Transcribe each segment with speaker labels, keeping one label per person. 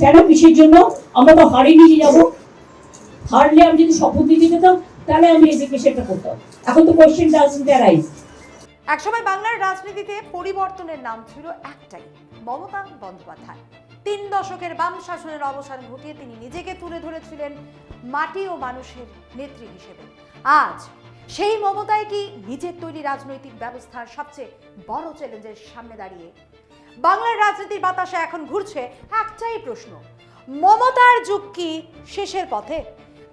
Speaker 1: কেন কিসের জন্য? আমরা তো হারিয়ে নিয়ে যাবো। হারলে আমি যদি শপথ দিতে যেতাম তাহলে আমি এদেরকে সেটা করতাম। এখন তো কোয়েশ্চেন ডাজন্ট অ্যারাইজ।
Speaker 2: একসময় বাংলার রাজনীতিতে পরিবর্তনের নাম ছিল একটাই, মমতা বন্দ্যোপাধ্যায়। 3 দশকের বাম শাসনের অবসান ঘটিয়ে তিনি নিজেকে তুলে ধরেছিলেন মাটি ও মানুষের নেত্রী হিসেবে। আজ সেই মমতাই কি নিজের তৈরি রাজনৈতিক ব্যবস্থার সবচেয়ে বড় চ্যালেঞ্জের সামনে দাঁড়িয়ে? বাংলার রাজনীতির বাতাসে এখন ঘুরছে একটাই প্রশ্ন, মমতার যুগ কি শেষের পথে?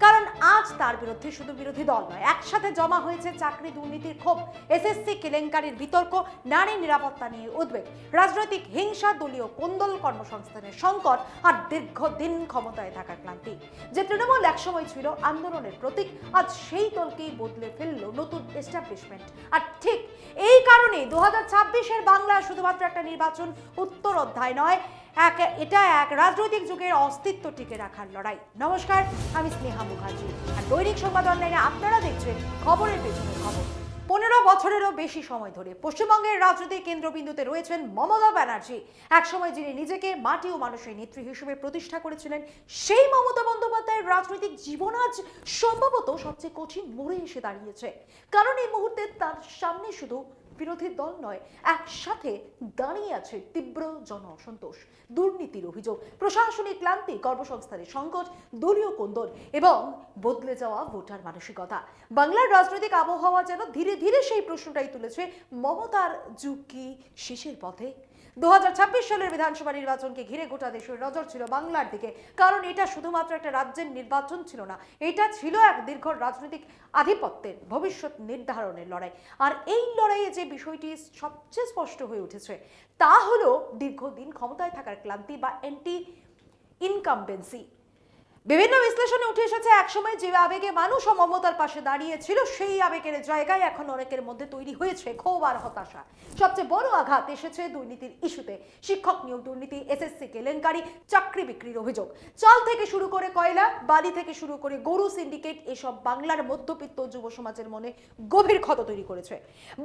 Speaker 2: কারণ আজ তার বিরুদ্ধে শুধু বিরোধী দল নয়, একসাথে জমা হয়েছে চাকরি দুর্নীতির ক্ষোভ, এসএসসি কেলেঙ্কারির বিতর্ক, নারী নিরাপত্তা নিয়ে উদ্বেগ, রাজনৈতিক হিংসা, দলীয় কোন্দল, কর্মসংস্থানের সংকট আর দীর্ঘদিন ক্ষমতায় থাকার ক্লান্তি। যে তৃণমূল একসময় ছিল আন্দোলনের প্রতীক, আজ সেই দলকেই বদলে ফেলল নতুন এস্টাবলিশমেন্ট। আর ঠিক এই কারণে 2026-এর বাংলা শুধুমাত্র একটা নির্বাচন উত্তর অধ্যায় নয়, এটা এক রাজনৈতিক যুগের অস্তিত্ব টিকে রাখার লড়াই। নমস্কার, আমি স্নেহা মুখার্জি, আর দৈনিক সংবাদ অনলাইনে আপনারা দেখছেন খবরের পেছনের খবর। 15 বছরেরও বেশি সময় ধরে পশ্চিমবঙ্গের রাজনৈতিক কেন্দ্রবিন্দুতে রয়েছেন মমতা ব্যানার্জি। একসময় যিনি নিজেকে মাটি ও মানুষের নেত্রী হিসেবে প্রতিষ্ঠা করেছিলেন, সেই মমতা বন্দ্যোপাধ্যায়ের রাজনৈতিক জীবন আজ সম্ভবত সবচেয়ে কঠিন মোড়ে এসে দাঁড়িয়েছে। কারণ এই মুহূর্তে তার সামনে শুধু বিরোধী দল নয়, একসাথে দাঁড়িয়ে আছে তীব্র জন অসন্তোষ, দুর্নীতির অভিযোগ, প্রশাসনিক ক্লান্তি, কর্মসংস্থানের সংকট, দলীয় কোন্দল এবং বদলে যাওয়া ভোটার মানসিকতা। বাংলার রাজনৈতিক আবহাওয়া যেন ধীরে ধীরে সেই প্রশ্নটাই তুলেছে, মমতার যুগ কি শেষের পথে? 2026 সালের বিধানসভা নির্বাচনকে ঘিরে গোটা দেশের নজর ছিল বাংলার দিকে। কারণ এটা শুধুমাত্র একটা রাজ্যের নির্বাচন ছিল না, এটা ছিল এক দীর্ঘ রাজনৈতিক আধিপত্যের ভবিষ্যৎ নির্ধারণের লড়াই। আর এই লড়াইয়ে যে বিষয়টি সবচেয়ে স্পষ্ট হয়ে উঠেছে তা হলো দীর্ঘদিন ক্ষমতায় থাকার ক্লান্তি বা অ্যান্টি ইনকামবেন্সি। বিভিন্ন বিশ্লেষণে উঠে এসেছে, একসময় যে আবেগে মানুষ ও মমতার পাশে দাঁড়িয়েছিল, সেই আবেগের জায়গায় এখন অনেকের মধ্যে তৈরি হয়েছে ক্ষোভ আর হতাশা। সবচেয়ে বড় আঘাত এসেছে দুর্নীতির ইস্যুতে। শিক্ষক নিয়োগ দুর্নীতি, এসএসসি কেলেঙ্কারি, চাকরি বিক্রির অভিযোগ, চাল থেকে শুরু করে কয়লা, বালি থেকে শুরু করে গরু সিন্ডিকেট, এসব বাংলার মধ্যবিত্ত যুব সমাজের মনে গভীর ক্ষত তৈরি করেছে।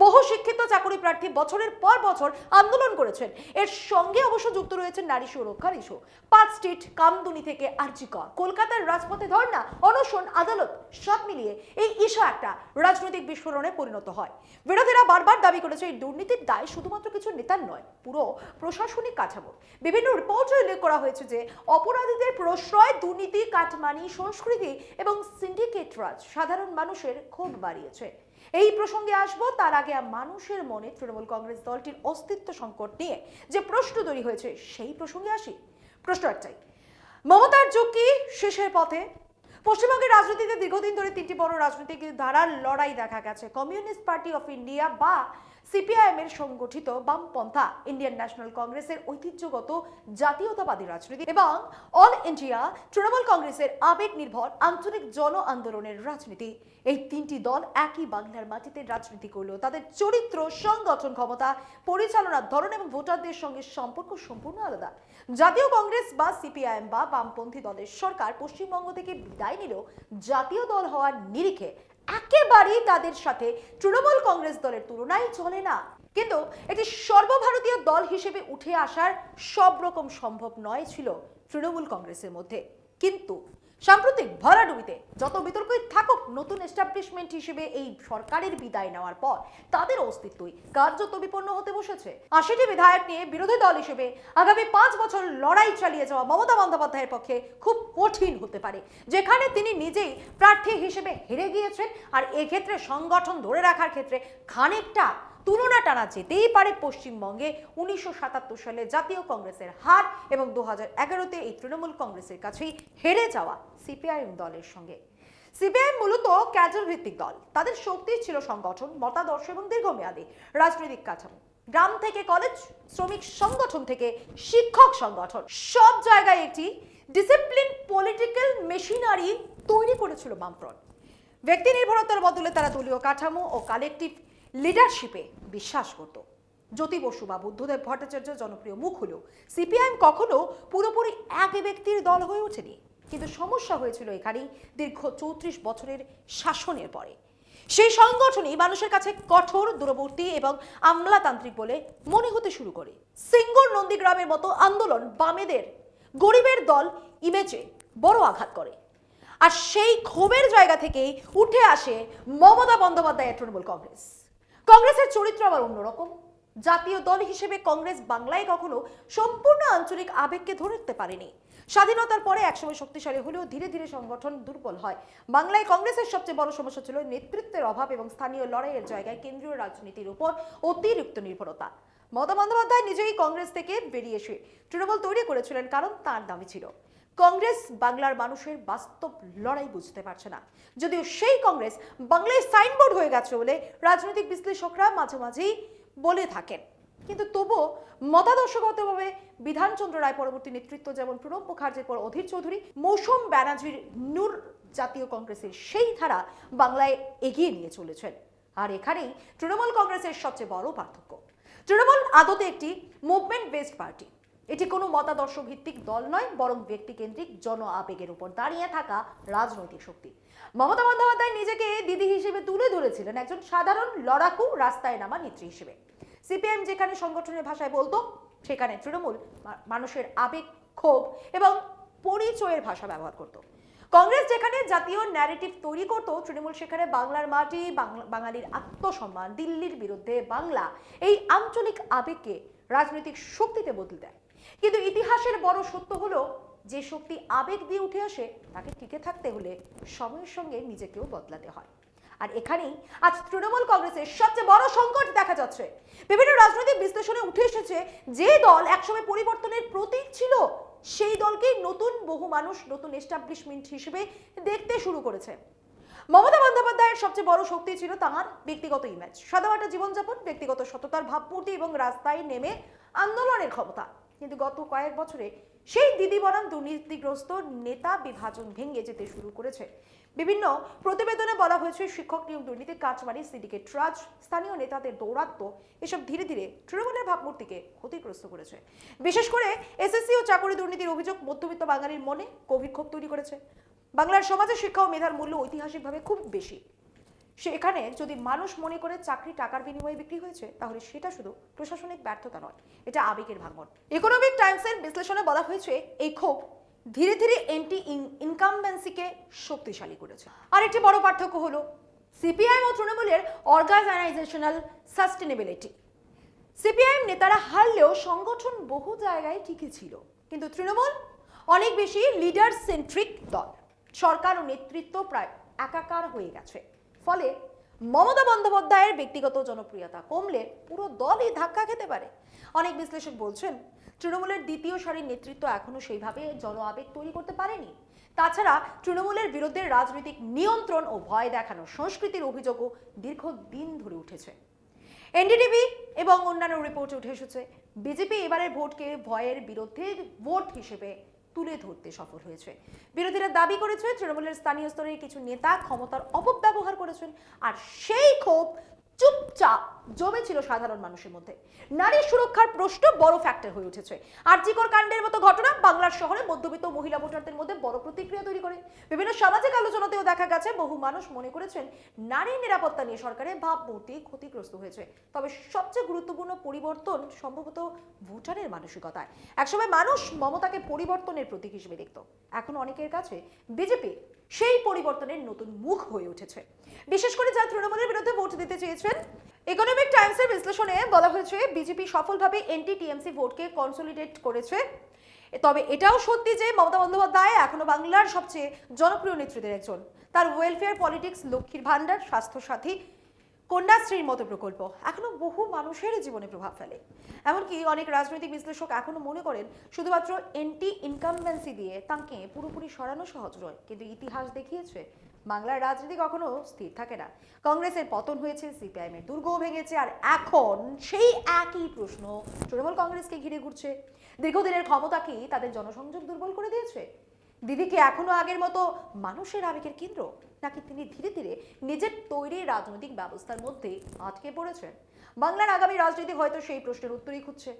Speaker 2: বহু শিক্ষিত চাকরি প্রার্থী বছরের পর বছর আন্দোলন করেছেন। এর সঙ্গে অবশ্য যুক্ত রয়েছে নারী সুরক্ষার ইস্যু। 5 স্ট্রিট, কামদুনি থেকে আরজিকর, কলকাতার রাজপথে ধর্ণা, অনশন, আদালত, সব মিলিয়ে এই ইস্যু একটা রাজনৈতিক বিস্ফোরণে পরিণত হয়। বিরোধীরা বারবার দাবি করেছে এই দুর্নীতির দায় শুধুমাত্র কিছু নেতার নয়, পুরো প্রশাসনিক কাঠামো। বিভিন্ন রিপোর্টে উল্লেখ করা হয়েছে যে অপরাধীদের প্রশ্রয়, দুর্নীতি, কাটমানি সংস্কৃতি এবং সিন্ডিকেট রাজ সাধারণ মানুষের ক্ষোভ বাড়িয়েছে। এই প্রসঙ্গে আসবো, তার আগে মানুষের মনে তৃণমূল কংগ্রেস দলটির অস্তিত্ব সংকট নিয়ে যে প্রশ্ন তৈরি হয়েছে সেই প্রসঙ্গে আসি। প্রশ্ন একটাই, মমতার যুগ কি শেষের পথে? পশ্চিমবঙ্গের রাজনীতিতে দীর্ঘদিন ধরে 3টি বড় রাজনৈতিক ধারার লড়াই দেখা গেছে। কমিউনিস্ট পার্টি অফ ইন্ডিয়া বা সিপিআইএম এর সংগঠিত বামপন্থা, ইন্ডিয়ান ন্যাশনাল কংগ্রেসের ঐতিহ্যগত জাতীয়তাবাদী রাজনীতি এবং অল ইন্ডিয়া তৃণমূল কংগ্রেসের আবেগ নির্ভর আঞ্চলিক জন আন্দোলনের রাজনীতি। এই 3টি দল একই বাংলার মাটিতে রাজনীতি করলেও তাদের চরিত্র, সংগঠন ক্ষমতা, পরিচালনার ধরন এবং ভোটারদের সঙ্গে সম্পর্ক সম্পূর্ণ আলাদা। জাতীয় কংগ্রেস বা সিপিআইএম বা বামপন্থী দলের সরকার পশ্চিমবঙ্গ থেকে বিদায় নিলেও জাতীয় দল হওয়ার নিরিখে একেবারেই তাদের সাথে তৃণমূল কংগ্রেস দলের তুলনায় চলে না। কিন্তু এটি সর্বভারতীয় দল হিসেবে উঠে আসার সব রকম সম্ভব নয় ছিল তৃণমূল কংগ্রেসের মধ্যে। কিন্তু সাম্প্রতিক ভরাডুবিতে যত বিতর্কই থাকুক, নতুন এস্টাবলিশমেন্ট হিসেবে এই সরকারের বিদায় নেওয়ার পর তাদের অস্তিত্বই কার্যত বিপন্ন হতে বসেছে। 80টি বিধায়ক নিয়ে বিরোধী দল হিসেবে আগামী 5 বছর লড়াই চালিয়ে যাওয়া মমতা বন্দ্যোপাধ্যায়ের পক্ষে খুব কঠিন হতে পারে, যেখানে তিনি নিজেই প্রার্থী হিসেবে হেরে গিয়েছেন। আর এক্ষেত্রে সংগঠন ধরে রাখার ক্ষেত্রে খানিকটা তুলনা টানা যেতেই পারে পশ্চিমবঙ্গে 1977 সালে জাতীয় কংগ্রেসের হার এবং 2011-তে এই তৃণমূল কংগ্রেসের কাছেই হেরে যাওয়া সিপিআইএম দলের সঙ্গে। সিপিআইএম মূলত ক্যাডার ভিত্তিক দল, তাদের শক্তি ছিল সংগঠন, মতাদর্শ এবং দীর্ঘমেয়াদী রাজনৈতিক কাঠামো। গ্রাম থেকে কলেজ, শ্রমিক সংগঠন থেকে শিক্ষক সংগঠন, সব জায়গায় একটি ডিসিপ্লিন পলিটিক্যাল মেশিনারি তৈরি করেছিল বামফ্রন্ট। ব্যক্তি নির্ভরতার বদলে তারা দলীয় কাঠামো ও কালেকটিভ লিডারশিপে বিশ্বাস করত। জ্যোতি বসু বা বুদ্ধদেব ভট্টাচার্য জনপ্রিয় মুখ হলেও সিপিআইএম কখনো পুরোপুরি এক ব্যক্তির দল হয়ে ওঠেনি। কিন্তু সমস্যা হয়েছিল এখানেই, দীর্ঘ 34 বছরের শাসনের পরে সেই সংগঠনই মানুষের কাছে কঠোর, দূরবর্তী এবং আমলাতান্ত্রিক বলে মনে হতে শুরু করে। সিঙ্গুর, নন্দীগ্রামের মতো আন্দোলন বামেদের গরিবের দল ইমেজে বড় আঘাত করে। আর সেই ক্ষোভের জায়গা থেকেই উঠে আসে মমতা বন্দ্যোপাধ্যায়ের তৃণমূল কংগ্রেস। কংগ্রেসের চরিত্র আবার অন্যরকম। জাতীয় দল হিসেবে কংগ্রেস বাংলায় কখনো সম্পূর্ণ আঞ্চলিক আবেগকে ধরতে পারেনি। স্বাধীনতার পরে একসময় শক্তিশালী হলেও ধীরে ধীরে সংগঠন দুর্বল হয়। বাংলায় কংগ্রেসের সবচেয়ে বড় সমস্যা ছিল নেতৃত্বের অভাব এবং স্থানীয় লড়াইয়ের জায়গায় কেন্দ্রীয় রাজনীতির উপর অতিরিক্ত নির্ভরতা। মমতা বন্দ্যোপাধ্যায় নিজেই কংগ্রেস থেকে বেরিয়ে এসে তৃণমূল তৈরি করেছিলেন, কারণ তার দাবি ছিল কংগ্রেস বাংলার মানুষের বাস্তব লড়াই বুঝতে পারছে না। যদিও সেই কংগ্রেস বাংলায় সাইনবোর্ড হয়ে গেছে বলে রাজনৈতিক বিশ্লেষকরা মাঝে মাঝেই বলে থাকেন, কিন্তু তবুও মতাদর্শগতভাবে বিধানচন্দ্র রায় পরবর্তী নেতৃত্ব যেমন প্রণব মুখার্জির পর অধীর চৌধুরী, মৌসুম ব্যানার্জির নূর জাতীয় কংগ্রেসের সেই ধারা বাংলায় এগিয়ে নিয়ে চলেছেন। আর এখানেই তৃণমূল কংগ্রেসের সবচেয়ে বড় পার্থক্য। তৃণমূল আদতে একটি মুভমেন্ট বেসড পার্টি। এটি কোনো মতাদর্শ ভিত্তিক দল নয়, বরং ব্যক্তিকেন্দ্রিক জন আবেগের উপর দাঁড়িয়ে থাকা রাজনৈতিক শক্তি। মমতা বন্দ্যোপাধ্যায় নিজেকে দিদি হিসেবে তুলে ধরেছিলেন একজন সাধারণ লড়াকু রাস্তায় নামা নেত্রী হিসেবে। সিপিএম যেখানে সংগঠনের ভাষায় বলতো, সেখানে তৃণমূল মানুষের আবেগ, ক্ষোভ এবং পরিচয়ের ভাষা ব্যবহার করত। কংগ্রেস যেখানে জাতীয় ন্যারেটিভ তৈরি করত, তৃণমূল সেখানে বাংলার মাটি, বাঙালির আত্মসম্মান, দিল্লির বিরুদ্ধে বাংলা, এই আঞ্চলিক আবেগকে রাজনৈতিক শক্তিতে বদলে দেয়। কিন্তু ইতিহাসের বড় সত্য হলো, যে শক্তি আবেগ দিয়ে উঠে আসে তাকে টিকে থাকতে হলে সময়ের সঙ্গে নিজেকেও বদলাতে হয়। আর এখানেই আজ তৃণমূল কংগ্রেসের সবচেয়ে বড় সংকট দেখা যাচ্ছে। বিভিন্ন রাজনৈতিক বিশ্লেষণে উঠে এসেছে, যে দল একসময় পরিবর্তনের প্রতীক ছিল, সেই দলকে নতুন বহু মানুষ নতুন এস্টাবলিশমেন্ট হিসেবে দেখতে শুরু করেছে। মমতা বন্দ্যোপাধ্যায়ের সবচেয়ে বড় শক্তি ছিল তাঁর ব্যক্তিগত ইমেজ, সাদামাটা জীবনযাপন, ব্যক্তিগত সততার ভাবমূর্তি এবং রাস্তায় নেমে আন্দোলনের ক্ষমতা। কিন্তু গত কয়েক বছরে সেই দিদি বনাম দুর্নীতিগ্রস্ত নেতা বিভাজন ভেঙে যেতে শুরু করেছে। বিভিন্ন প্রতিবেদনে বলা হয়েছে, শিক্ষক নিয়োগ দুর্নীতি, কাচমারি, সিন্ডিকেট রাজ, স্থানীয় নেতাদের দৌরাত্ম্য, এসব ধীরে ধীরে তৃণমূলের ভাবমূর্তিকে ক্ষতিগ্রস্ত করেছে। বিশেষ করে এসএসসি ও চাকরি দুর্নীতির অভিযোগ মধ্যবিত্ত বাঙালির মনে গভীর ক্ষোভ তৈরি করেছে। বাংলার সমাজে শিক্ষা ও মেধার মূল্য ঐতিহাসিকভাবে খুব বেশি। সেখানে যদি মানুষ মনে করে চাকরি টাকার বিনিময়ে বিক্রি হয়েছে, তাহলে সেটা শুধু প্রশাসনিক ব্যর্থতা নয়, এটা আবেগের ভাঙন। ইকোনমিক টাইমসের বিশ্লেষণে বলা হয়েছে, এই ক্ষোভ ধীরে ধীরে এন্টি ইনকামবেন্সিকে শক্তিশালী করেছে। আর একটি বড় পার্থক্য হলো সিপিআইএম ও তৃণমূলের অর্গানাইজেশনাল সাস্টেনেবিলিটি। সিপিআইএম নেতারা হারলেও সংগঠন বহু জায়গায় টিকে ছিল, কিন্তু তৃণমূল অনেক বেশি লিডার সেন্ট্রিক দল। সরকার ও নেতৃত্ব প্রায় একাকার হয়ে গেছে। ফলে মমতা বন্দ্যোপাধ্যায়ের ব্যক্তিগত জনপ্রিয়তা কমলে পুরো দলই ধাক্কা খেতে পারে। অনেক বিশ্লেষক বলছেন, তৃণমূলের দ্বিতীয় সারির নেতৃত্ব এখনো সেইভাবে জন আবেগ তৈরি করতে পারেনি। তাছাড়া তৃণমূলের বিরুদ্ধে রাজনৈতিক নিয়ন্ত্রণ ও ভয় দেখানো সংস্কৃতির অভিযোগও দীর্ঘদিন ধরে উঠেছে। এনডিটিভি এবং অন্যান্য রিপোর্টে উঠে এসেছে, বিজেপি এবারের ভোটকে ভয়ের বিরুদ্ধে ভোট হিসেবে তুলে ধরতে সফল হয়েছে। বিরোধীরা দাবি করেছে, তৃণমূলের স্থানীয় স্তরের কিছু নেতা ক্ষমতার অপব্যবহার করেছেন, আর সেই ক্ষোভ চুপচাপ জমেছিল সাধারণ মানুষের মধ্যে। নারী সুরক্ষার প্রশ্ন বড় ফ্যাক্টর হয়ে উঠেছে। আরজিকর কাণ্ডের মতো ঘটনা বাংলার শহরে মধ্যবিত্ত মহিলা ভোটারদের মধ্যে বড় প্রতিক্রিয়া তৈরি করে। বিভিন্ন সামাজিক আলোচনাতেও দেখা গেছে, বহু মানুষ মনে করেছেন নারী নিরাপত্তা নিয়ে সরকারের ভাবমূর্তি ক্ষতিগ্রস্ত হয়েছে। তবে সবচেয়ে গুরুত্বপূর্ণ পরিবর্তন সম্ভবত ভোটারের মানসিকতায়। একসময় মানুষ মমতাকে পরিবর্তনের প্রতীক হিসেবে দেখত, এখন অনেকের কাছে বিজেপি সেই পরিবর্তনের নতুন মুখ হয়ে উঠেছে। বিশেষ করে যারা তৃণমূলের বিরুদ্ধে ভোট দিতে চেয়েছেন। ইকোনমিক টাইমসের বিশ্লেষণে বলা হয়েছে, বিজেপি সফলভাবে এনটি টিএমসি ভোটকে কনসলিডেট করেছে। তবে এটাও সত্যি যে মমতা বন্দ্যোপাধ্যায় এখনো বাংলার সবচেয়ে জনপ্রিয় নেত্রীদের একজন। তার ওয়েলফেয়ার পলিটিক্স, লক্ষ্মীর ভান্ডার, স্বাস্থ্যসাথী, কন্যাশ্রীর মতো প্রকল্প এখনো বহু মানুষের জীবনে প্রভাব ফেলে। এমনকি অনেক রাজনৈতিক বিশ্লেষক এখনো মনে করেন, শুধুমাত্র এন্টি ইনকামবেন্সি দিয়ে তাঁকে পুরোপুরি সরানো সহজ নয়। কিন্তু ইতিহাস দেখিয়েছে, বাংলার রাজনীতি কখনো স্থির থাকে না। কংগ্রেসের পতন হয়েছে, সিপিআইএম এর দুর্গও ভেঙেছে, আর এখন সেই একই প্রশ্ন তৃণমূল কংগ্রেসকে ঘিরে ঘুরছে। দীর্ঘদিনের ক্ষমতা কি তাদের জনসংযোগ দুর্বল করে দিয়েছে? দিদিকে এখনো আগের মতো মানুষের আবেগের কেন্দ্র, নাকি তিনি ধীরে ধীরে নিজের তৈরি রাজনৈতিক ব্যবস্থার মধ্যে আটকে পড়েছেন? বাংলার আগামী রাজনীতি হয়তো সেই প্রশ্নের উত্তরই খুঁজছে।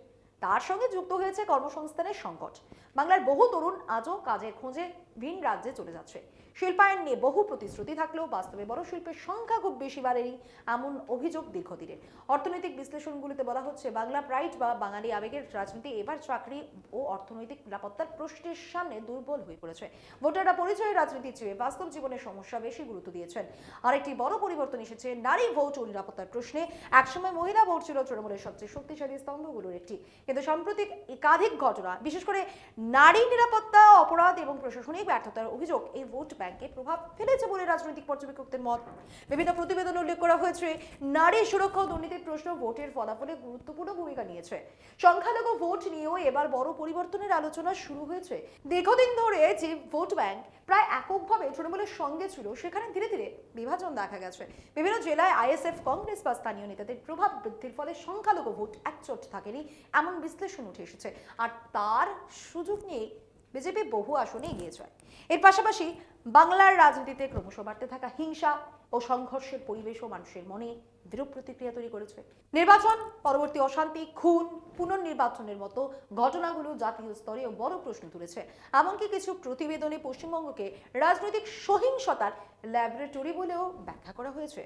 Speaker 2: তার সঙ্গে যুক্ত হয়েছে কর্মসংস্থানের সংকট। বাংলার বহু তরুণ আজও কাজের খোঁজে ভিন রাজ্যে চলে যাচ্ছে। শিল্পায়ন নিয়ে বহু প্রতিশ্রুতি থাকলেও বাস্তবে বড় শিল্পের সংখ্যা খুব বেশি বাড়েনি, এমন অভিযোগ দীর্ঘদিনের। অর্থনৈতিক বিশ্লেষণগুলিতে বলা হচ্ছে, বাংলা প্রাইড বা বাঙালি আবেগের রাজনীতি এবার চাকরি ও অর্থনৈতিক নিরাপত্তার প্রশ্নের সামনে দুর্বল হয়ে পড়েছে। ভোটাররা পরিচয়ের রাজনীতির চেয়ে বাস্তব জীবনের সমস্যা বেশি গুরুত্ব দিয়েছেন। আরেকটি বড় পরিবর্তন এসেছে নারী ভোট ও নিরাপত্তার প্রশ্নে। একসময় মহিলা ভোট ছিল তৃণমূলের সবচেয়ে শক্তিশালী স্তম্ভগুলোর একটি, কিন্তু সাম্প্রতিক একাধিক ঘটনা, বিশেষ করে নারী নিরাপত্তা, অপরাধ এবং প্রশাসনিক ব্যর্থতার অভিযোগ এই ভোট ব্যাংকে প্রভাব ফেলেছে বলে রাজনৈতিক পর্যবেক্ষকদের মত। বিভিন্ন প্রতিবেদনে উল্লেখ করা হয়েছে, নারী সুরক্ষা ও দুর্নীতির প্রশ্ন ভোটের ফলাফলে গুরুত্বপূর্ণ ভূমিকা নিয়েছে। সংখ্যালঘু ভোট নিয়েও এবার বড় পরিবর্তনের আলোচনা শুরু হয়েছে। দীর্ঘদিন ধরে যে ভোট ব্যাংক প্রায় এককভাবে তৃণমূলের সঙ্গে ছিল, সেখানে ধীরে ধীরে বিভাজন দেখা গেছে। বিভিন্ন জেলায় আইএসএফ, কংগ্রেস বা স্থানীয় নেতাদের প্রভাব বৃদ্ধির ফলে সংখ্যালঘু ভোট একচোট থাকেনি, এমন বিশ্লেষণ উঠে এসেছে। আর তার সুযোগ নিয়ে বিজেপি বহু আসনে এগিয়ে যায়। এর পাশাপাশি বাংলার রাজনীতিতে ক্রমশ বাড়তে থাকা হিংসা ও সংঘর্ষের পরিবেশও মানুষের মনে বিরূপ প্রতিক্রিয়া তৈরি করেছে। নির্বাচন পরবর্তী অশান্তি, খুন, পুনর্নির্বাচনের মতো ঘটনাগুলো জাতীয় স্তরেও বড় প্রশ্ন তুলেছে। এমনকি কিছু প্রতিবেদনে পশ্চিমবঙ্গকে রাজনৈতিক সহিংসতার ল্যাবরেটরি বলেও ব্যাখ্যা করা হয়েছে।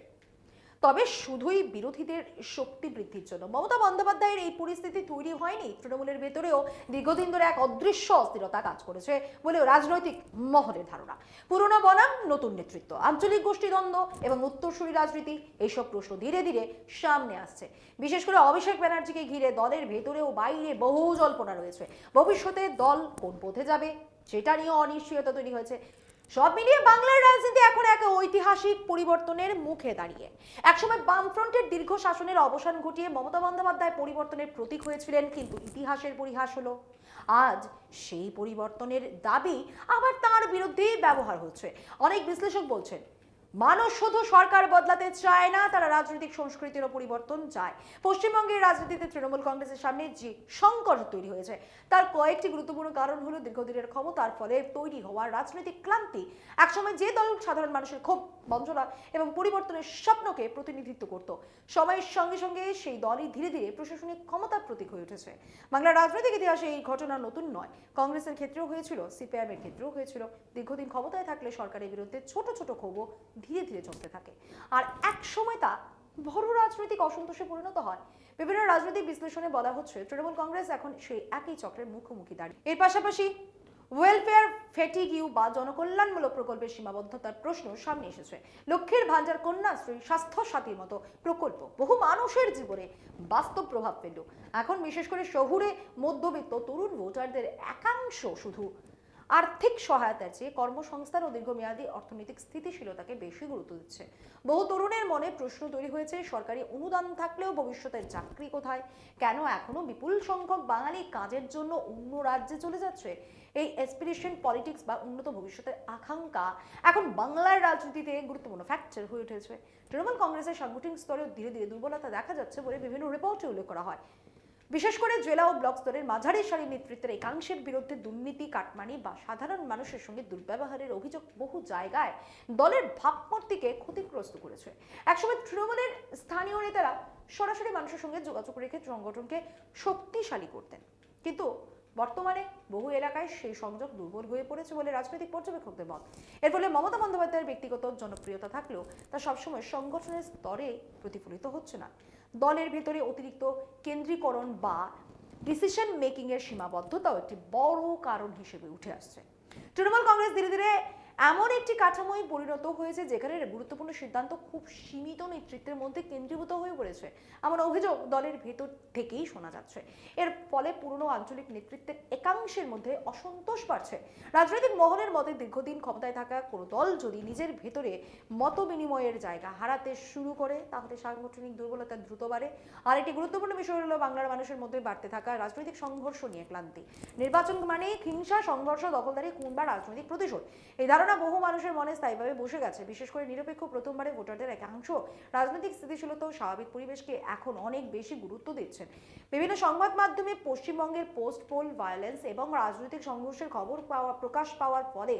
Speaker 2: তবে শুধুই বিরোধীদের শক্তি বৃদ্ধির জন্য মমতা বন্দ্যোপাধ্যায়ের এই পরিস্থিতি তৈরি হয়নি। তৃণমূলের ভেতরেও দীর্ঘদিন ধরে এক অদৃশ্য অস্থিরতা কাজ করেছে বলেও রাজনৈতিক মহলের ধারণা। পুরনো বনাম নতুন নেতৃত্ব, আঞ্চলিক গোষ্ঠীদ্বন্দ্ব এবং উত্তরসূরি রাজনীতি, এইসব প্রশ্ন ধীরে ধীরে সামনে আসছে। বিশেষ করে অভিষেক ব্যানার্জিকে ঘিরে দলের ভেতরে ও বাইরে বহু জল্পনা রয়েছে। ভবিষ্যতে দল কোন পথে যাবে সেটা নিয়েও অনিশ্চয়তা তৈরি হয়েছে। সব মিলিয়ে বাংলার রাজনীতি এখন এক ঐতিহাসিক পরিবর্তনের মুখে দাঁড়িয়ে। একসময় বামফ্রন্টের দীর্ঘ শাসনের অবসান ঘটিয়ে মমতা বন্দ্যোপাধ্যায় পরিবর্তনের প্রতীক হয়েছিলেন, কিন্তু ইতিহাসের পরিহাস হলো আজ সেই পরিবর্তনের দাবি আবার তার বিরুদ্ধেই ব্যবহার হচ্ছে। অনেক বিশ্লেষক বলছেন, মানুষ শুধু সরকার বদলাতে চায় না, তারা রাজনৈতিক সংস্কৃতিরও পরিবর্তন চায়। পশ্চিমবঙ্গের রাজনীতিতে তৃণমূল কংগ্রেসের সামনে যে সংকট তৈরি হয়েছে, তার কয়েকটি গুরুত্বপূর্ণ কারণ হলো দীর্ঘদিনের ক্ষমতার ফলে তৈরি হওয়া রাজনৈতিক ক্লান্তি। একসময় যে দল সাধারণ মানুষের ক্ষোভ, বঞ্চনা এবং পরিবর্তনের স্বপ্নকে প্রতিনিধিত্ব করত, সময়ের সঙ্গে সঙ্গে সেই দলই ধীরে ধীরে প্রশাসনিক ক্ষমতার প্রতীক হয়ে উঠেছে। বাংলার রাজনৈতিক ইতিহাসে এই ঘটনা নতুন নয়। কংগ্রেসের ক্ষেত্রেও হয়েছিল, সিপিআইএম এর ক্ষেত্রেও হয়েছিল। দীর্ঘদিন ক্ষমতায় থাকলে সরকারের বিরুদ্ধে ছোট ছোট ক্ষোভও ধীরে ধীরে চলতে থাকে, আর এক সময় তা বড় রাজনৈতিক অসন্তোষে পরিণত হয়। বিভিন্ন রাজনৈতিক বিশ্লেষণে বলা হচ্ছে, তৃণমূল কংগ্রেস এখন সেই একই চক্রের মুখোমুখি দাঁড়িয়ে। এর পাশাপাশি ওয়েলফেয়ার ফ্যাটিগিউ বা জনকল্যাণমূলক প্রকল্পের সীমাবদ্ধতার প্রশ্ন সামনে এসেছে। লক্ষ্মীর ভান্ডার, কন্যাশ্রী, স্বাস্থ্য সাথীর মতো প্রকল্প বহু মানুষের জীবনে বাস্তব প্রভাব ফেলল। এখন বিশেষ করে শহুরে মধ্যবিত্ত তরুণ ভোটারদের একাংশ শুধু আর্থিক সহায়তার চেয়ে কর্মসংস্থান ও দীর্ঘমেয়াদী অর্থনৈতিক স্থিতিশীলতাকে বেশি গুরুত্ব দিচ্ছে। বহু তরুণের মনে প্রশ্ন তৈরি হয়েছে, সরকারি অনুদান থাকলেও ভবিষ্যতের চাকরি কোথায়? কেন এখনো বিপুল সংখ্যক বাঙালি কাজের জন্য অন্য রাজ্যে চলে যাচ্ছে? এই অ্যাসপিরেশন পলিটিক্স বা উন্নত ভবিষ্যতের আকাঙ্ক্ষা এখন বাংলার রাজনীতিতে গুরুত্বপূর্ণ ফ্যাক্টর হয়ে উঠেছে। তৃণমূল কংগ্রেসের সাংগঠনিক স্তরেও ধীরে ধীরে দুর্বলতা দেখা যাচ্ছে বলে বিভিন্ন রিপোর্টে উল্লেখ করা হয়। বিশেষ করে জেলা ও ব্লক স্তরের মাঝারি সারির নেতৃত্বের একাংশের বিরুদ্ধে দুর্নীতি, কাটমানি বা সাধারণ মানুষের সঙ্গে দুর্ব্যবহারের অভিযোগ বহু জায়গায় দলের ভাবমূর্তিকে ক্ষতিগ্রস্ত করেছে। একসময় তৃণমূলের স্থানীয় নেতারা সরাসরি মানুষের সঙ্গে যোগাযোগ রেখে সংগঠনকে শক্তিশালী করতেন, কিন্তু বর্তমানে বহু এলাকায় সেই সংযোগ দুর্বল হয়ে পড়েছে বলে রাজনৈতিক পর্যবেক্ষকদের মত। এর ফলে মমতা বন্দ্যোপাধ্যায়ের ব্যক্তিগত জনপ্রিয়তা থাকলেও তা সবসময় সংগঠনের স্তরে প্রতিফলিত হচ্ছে না। দলের ভেতরে অতিরিক্ত কেন্দ্রীকরণ বা ডিসিশন মেকিং এর সীমাবদ্ধতাও একটি বড় কারণ হিসেবে উঠে আসছে। তৃণমূল কংগ্রেস ধীরে ধীরে এমন একটি কাঠামোয় পরিণত হয়েছে যেখানে গুরুত্বপূর্ণ সিদ্ধান্ত খুব সীমিত নেতৃত্বের মধ্যে কেন্দ্রীভূত হয়ে পড়েছে, এমন অভিযোগ দলের ভেতর থেকেই শোনা যাচ্ছে। এর ফলে পুরনো আঞ্চলিক নেতৃত্বের একাংশের মধ্যে অসন্তোষ বাড়ছে। রাজনৈতিক মহলের মতে দীর্ঘদিন ক্ষমতায় থাকা কোনো দল যদি নিজের ভেতরে মত বিনিময়ের জায়গা হারাতে শুরু করে, তাহলে সাংগঠনিক দুর্বলতা দ্রুত বাড়ে। আর একটি গুরুত্বপূর্ণ বিষয় হলো বাংলার মানুষের মধ্যে বাড়তে থাকা রাজনৈতিক সংঘর্ষ নিয়ে ক্লান্তি। নির্বাচন মানে হিংসা, সংঘর্ষ, দখলদারি, খুন বা রাজনৈতিক প্রতিশোধ, এই ধারণা ধারণা বহু মানুষের মনে স্থায়ীভাবে বসে গেছে, বিশেষ করে নিরপেক্ষ প্রথমবারে ভোটারদের একাংশ রাজনৈতিক স্থিতিশীলতা ও স্বাভাবিক পরিবেশকে এখন অনেক বেশি গুরুত্ব দিচ্ছেন। বিভিন্ন সংবাদ মাধ্যমে পশ্চিমবঙ্গের পোস্ট পোল ভায়োলেন্স এবং রাজনৈতিক সংঘর্ষের খবর প্রকাশ পাওয়ার ফলে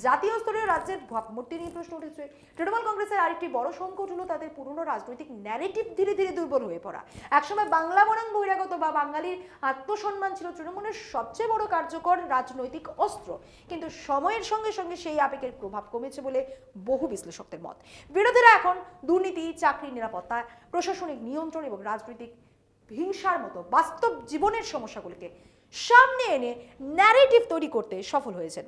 Speaker 2: জাতীয় স্তরে রাজ্যের ভাবমূর্তি নিয়ে প্রশ্ন উঠেছে। তৃণমূল কংগ্রেসের আরেকটি বড় সংকট হলো তাদের পুরনো রাজনৈতিক ন্যারেটিভ ধীরে ধীরে দুর্বল হয়ে পড়া। একসময় বাংলা বনাম বহিরাগত বা বাঙালির আত্মসম্মান ছিল তৃণমূলের সবচেয়ে বড় কার্যকর রাজনৈতিক অস্ত্র, কিন্তু সময়ের সঙ্গে সঙ্গে সেই আবেগের প্রভাব কমেছে বলে বহু বিশ্লেষকদের মত। বিরোধীরা এখন দুর্নীতি, চাকরির নিরাপত্তা, প্রশাসনিক নিয়ন্ত্রণ এবং রাজনৈতিক হিংসার মতো বাস্তব জীবনের সমস্যাগুলিকে সামনে এনে ন্যারেটিভ তৈরি করতে সফল হয়েছেন।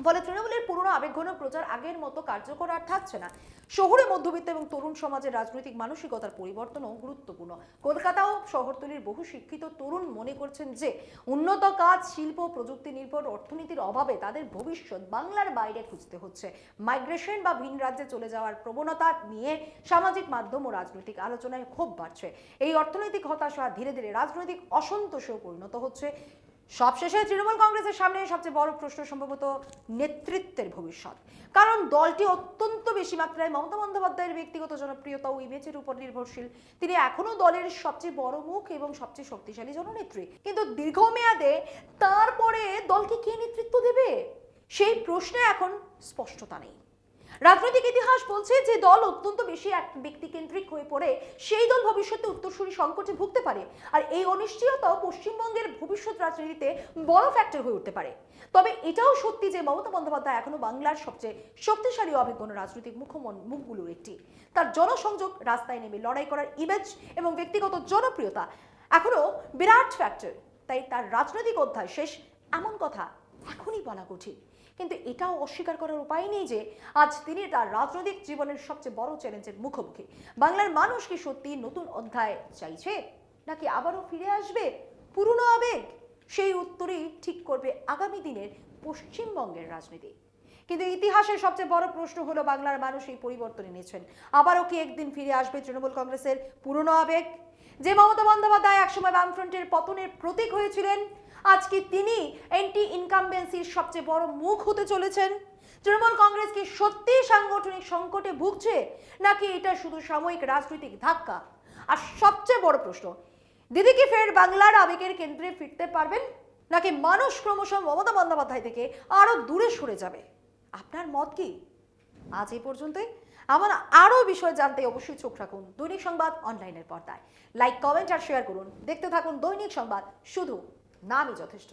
Speaker 2: ফলে তৃণমূলের পুরনো আবেগঘন প্রচার আগের মতো কার্যকর আর থাকছে না। শহুরে মধ্যবিত্ত এবং তরুণ সমাজের রাজনৈতিক মানসিকতার পরিবর্তনও গুরুত্বপূর্ণ। কলকাতা ও শহরতলির বহু শিক্ষিত তরুণ মনে করছেন যে উন্নত কাজ, শিল্প, প্রযুক্তি নির্ভর অর্থনীতির অভাবে তাদের ভবিষ্যৎ বাংলার বাইরে খুঁজতে হচ্ছে। মাইগ্রেশন বা ভিন রাজ্যে চলে যাওয়ার প্রবণতা নিয়ে সামাজিক মাধ্যম ও রাজনৈতিক আলোচনায় ক্ষোভ বাড়ছে। এই অর্থনৈতিক হতাশা ধীরে ধীরে রাজনৈতিক অসন্তোষেও পরিণত হচ্ছে। সবশেষে তৃণমূল কংগ্রেসের সামনে সবচেয়ে বড় প্রশ্ন সম্ভবত নেতৃত্বের ভবিষ্যৎ, কারণ দলটি অত্যন্ত বেশি মাত্রায় মমতা বন্দ্যোপাধ্যায়ের ব্যক্তিগত জনপ্রিয়তা ও ইমেজের উপর নির্ভরশীল। তিনি এখনো দলের সবচেয়ে বড় মুখ এবং সবচেয়ে শক্তিশালী জননেত্রী, কিন্তু দীর্ঘমেয়াদে তারপরে দলকে কে নেতৃত্ব দেবে সেই প্রশ্নে এখন স্পষ্টতা নেই। রাজনৈতিক ইতিহাস বলছে যে দল অত্যন্ত বেশি এক ব্যক্তিকেন্দ্রিক হয়ে পড়ে সেই দল ভবিষ্যতে উত্তরসূরি সংকটে ভুগতে পারে, আর এই অনিশ্চয়তা পশ্চিমবঙ্গের ভবিষ্যৎ রাজনীতিতে বড় ফ্যাক্টর হয়ে উঠতে পারে। তবে এটাও সত্যি যে মমতা বন্দ্যোপাধ্যায় এখনো বাংলার সবচেয়ে শক্তিশালী অভিজ্ঞ রাজনৈতিক মুখগুলোর একটি। তার জনসংযোগ, রাস্তায় নেমে লড়াই করার ইমেজ এবং ব্যক্তিগত জনপ্রিয়তা এখনো বিরাট ফ্যাক্টর। তাই তার রাজনৈতিক অধ্যায় শেষ এমন কথা এখনই বলা কঠিন, কিন্তু এটাও অস্বীকার করার উপায় নেই যে আজ তিনি তার রাজনৈতিক জীবনের সবচেয়ে বড় চ্যালেঞ্জের মুখোমুখি। বাংলার মানুষ কি সত্যি নতুন অধ্যায় চাইছে, নাকি আবারও ফিরে আসবে পুরনো আবেগ? সেই উত্তরই ঠিক করবে আগামী দিনের পশ্চিমবঙ্গের রাজনীতি। কিন্তু ইতিহাসের সবচেয়ে বড় প্রশ্ন হলো বাংলার মানুষ এই পরিবর্তন এনেছেন। আবারও কি একদিন ফিরে আসবে তৃণমূল কংগ্রেসের পুরনো আবেগ? যে মমতা বন্দ্যোপাধ্যায় একসময় বামফ্রন্টের পতনের প্রতীক হয়েছিলেন, আজকে তিনি এন্টি ইনকামবেন্সির সবচেয়ে বড় মুখ হতে চলেছেন। তৃণমূল কংগ্রেস কি সত্যি সাংগঠনিক সংকটে ভুগছে, নাকি এটা শুধু সাময়িক রাজনৈতিক ধাক্কা? আর সবচেয়ে বড় প্রশ্ন, দিদি কি ফের বাংলার আবেগের কেন্দ্রে ফিরতে পারবেন, নাকি মানুষ ক্রমশ মমতা বন্দ্যোপাধ্যায় থেকে আরো দূরে সরে যাবে? আপনার মত কি? আজ এই পর্যন্তই। আমার আরো বিষয় জানতে অবশ্যই চোখ রাখুন দৈনিক সংবাদ অনলাইনের পর্দায়। লাইক, কমেন্ট আর শেয়ার করুন। দেখতে থাকুন দৈনিক সংবাদ, শুধু নামই যথেষ্ট।